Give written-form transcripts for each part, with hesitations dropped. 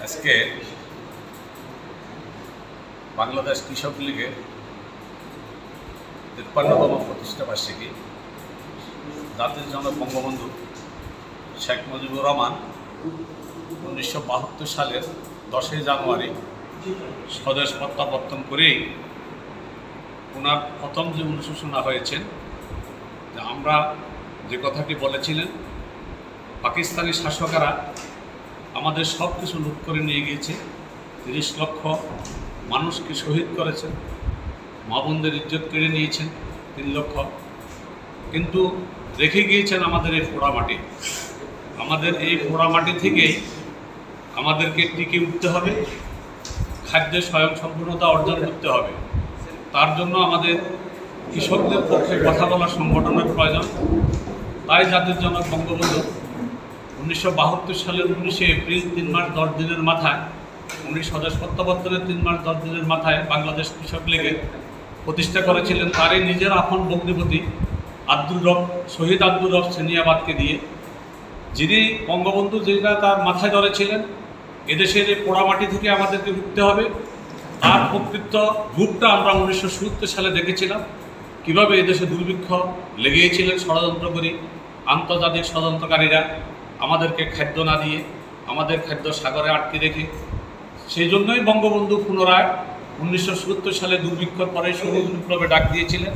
আজকে বাংলাদেশ কৃষক লীগের ৫৩তম প্রতিষ্ঠাবার্ষিকী। জাতির জনক বঙ্গবন্ধু শেখ মুজিবুর রহমান ১৯৭২ সালের ১০ই জানুয়ারি স্বদেশ প্রত্যাবর্তন করেই ওনার প্রথম যে অনুশোচনা হয়েছেন যে আমরা যে কথাটি বলেছিলেন, পাকিস্তানি শাসকেরা আমাদের সব কিছু লুট করে নিয়ে গিয়েছে, ৩০ লক্ষ মানুষকে শহীদ করেছেন, মা বোনদের ইজ্জত কেড়ে নিয়েছেন ৩ লক্ষ, কিন্তু রেখে গিয়েছেন আমাদের এই পোড়ামাটি। আমাদের এই পোড়ামাটি থেকেই আমাদেরকে টিকে উঠতে হবে, খাদ্যে স্বয়ংসম্পূর্ণতা অর্জন করতে হবে। তার জন্য আমাদের কৃষকদের পক্ষে কথা বলার সংগঠনের প্রয়োজন। তাই জাতির জনক বঙ্গবন্ধু ১৯৭২ সালের ১৯শে এপ্রিল ৩ মাস ১০ দিনের মাথায়, উনি স্বদেশ প্রত্যাবর্তনের ৩ মাস ১০ দিনের মাথায় বাংলাদেশ কৃষক লীগের প্রতিষ্ঠা করেছিলেন তারই নিজের আপন ভগ্নিপতি শহীদ আব্দুর রব সেনিয়াবাদকে দিয়ে, যিনি বঙ্গবন্ধু যেটা তার মাথায় ধরেছিলেন এদেশের এই পোড়ামাটি থেকে আমাদেরকে উঠতে হবে। তার প্রকৃত রূপটা আমরা ১৯৭০ সালে দেখেছিলাম, কীভাবে এদেশে দুর্ভিক্ষ লেগেছিলেন ষড়যন্ত্র করি আন্তর্জাতিক ষড়যন্ত্রকারীরা আমাদেরকে খাদ্য না দিয়ে, আমাদের খাদ্য সাগরে আটকে রেখে। সেই জন্যই বঙ্গবন্ধু পুনরায় ১৯৭০ সালে দুর্ভিক্ষর পরে সবুজ বিপ্লবে ডাক দিয়েছিলেন।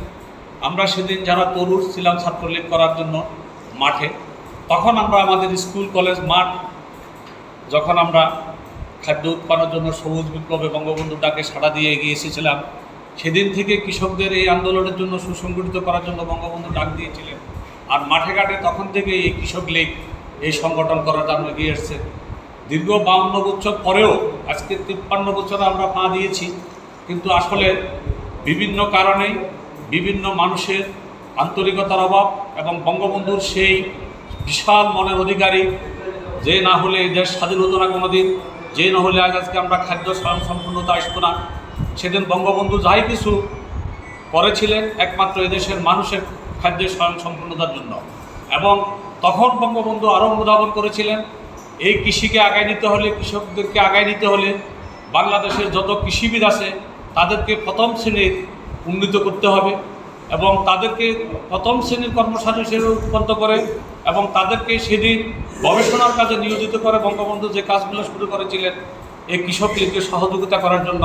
আমরা সেদিন যারা তরুণ ছিলাম ছাত্রলীগ করার জন্য মাঠে, তখন আমরা আমাদের স্কুল কলেজ মাঠ যখন আমরা খাদ্য উৎপাদনের জন্য সবুজ বিপ্লবে বঙ্গবন্ধুর ডাকে সাড়া দিয়ে এগিয়ে এসেছিলাম, সেদিন থেকে কৃষকদের এই আন্দোলনের জন্য সুসংগঠিত করার জন্য বঙ্গবন্ধু ডাক দিয়েছিলেন। আর মাঠে ঘাটে তখন থেকে এই কৃষক লীগ এই সংগঠন করার জন্য এগিয়ে এসছে। দীর্ঘ ৫২ বছর পরেও আজকে ৫৩ বছরে আমরা পা দিয়েছি, কিন্তু আসলে বিভিন্ন কারণেই বিভিন্ন মানুষের আন্তরিকতার অভাব এবং বঙ্গবন্ধুর সেই বিশাল মনের অধিকারী, যে না হলে এই দেশ স্বাধীন হতো না কোনোদিন, যে না হলে আজকে আমরা খাদ্য স্বয়ংসম্পূর্ণতা আসতো না। সেদিন বঙ্গবন্ধু যাই কিছু করেছিলেন একমাত্র এদেশের মানুষের খাদ্যের স্বয়ংসম্পূর্ণতার জন্য। এবং তখন বঙ্গবন্ধু আরও অনুধাবন করেছিলেন এই কৃষিকে আগায় নিতে হলে, কৃষকদেরকে আগায় নিতে হলে বাংলাদেশের যত কৃষিবিদ আছে তাদেরকে প্রথম শ্রেণীর উন্নীত করতে হবে এবং তাদেরকে প্রথম শ্রেণীর কর্মচারী হিসেবে উৎপন্ন করে এবং তাদেরকে সেদিন গবেষণার কাজে নিয়োজিত করে বঙ্গবন্ধু যে কাজগুলো শুরু করেছিলেন এই কৃষক লীগকে সহযোগিতা করার জন্য।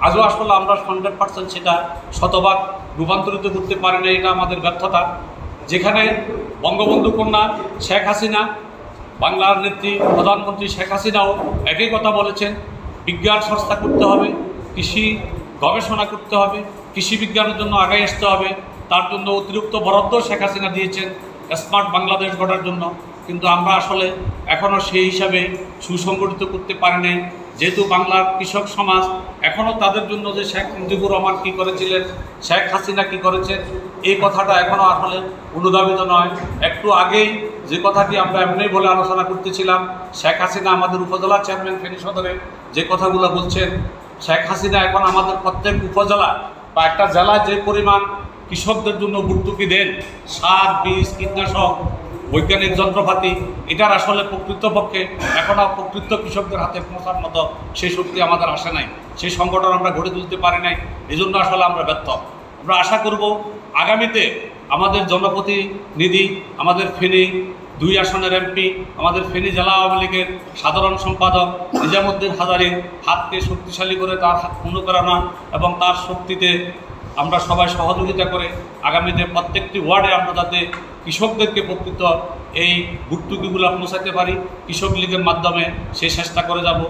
আজও আসলে আমরা 100% সেটা শতভাগ রূপান্তরিত করতে পারি না, এটা আমাদের ব্যর্থতা। যেখানে বঙ্গবন্ধু কন্যা শেখ হাসিনা, বাংলার নেত্রী প্রধানমন্ত্রী শেখ হাসিনাও একই কথা বলেছেন, বিজ্ঞান সংস্থা করতে হবে, কৃষি গবেষণা করতে হবে, কৃষি বিজ্ঞানের জন্য আগায় আসতে হবে। তার জন্য অতিরিক্ত বরাদ্দ শেখ হাসিনা দিয়েছেন স্মার্ট বাংলাদেশ গড়ার জন্য, কিন্তু আমরা আসলে এখনও সেই হিসাবে সুসংগঠিত করতে পারি নাই। যেহেতু বাংলার কৃষক সমাজ এখনও তাদের জন্য যে শেখ মুজিবুর রহমান কী করেছিলেন, শেখ হাসিনা কী করেছেন, এই কথাটা এখনও আসলে অনুধাবিত নয়। একটু আগেই যে কথাটি আমরা এমনি বলে আলোচনা করতেছিলাম, শেখ হাসিনা আমাদের উপজেলা চেয়ারম্যান ফেনী সদরে যে কথাগুলো বলছেন, শেখ হাসিনা এখন আমাদের প্রত্যেক উপজেলা বা একটা জেলায় যে পরিমাণ কৃষকদের জন্য ভর্তুকি দেন, সার, বীজ, কীটনাশক, বৈজ্ঞানিক যন্ত্রপাতি, এটার আসলে প্রকৃতপক্ষে এখনও প্রকৃত কৃষকদের হাতে পৌঁছার মতো সেই শক্তি আমাদের আসে নাই, সেই সংগঠন আমরা গড়ে তুলতে পারি নাই। এই জন্য আসলে আমরা ব্যর্থ। আমরা আশা করব আগামীতে আমাদের জনপ্রতিনিধি, আমাদের ফেনী ২ আসনের এমপি, আমাদের ফেনী জেলা আওয়ামী লীগের সাধারণ সম্পাদক নিজামুদ্দিন হাজারীর হাতকে শক্তিশালী করে তার অনুপ্রেরণা এবং তার শক্তিতে আমরা সবাই সহযোগিতা করে আগামীতে প্রত্যেকটি ওয়ার্ডে আমরা যাতে কৃষকদেরকে প্রকৃত এই ভর্তুকিগুলো পৌঁছাতে পারি, কৃষক লীগের মাধ্যমে সেই চেষ্টা করে যাব।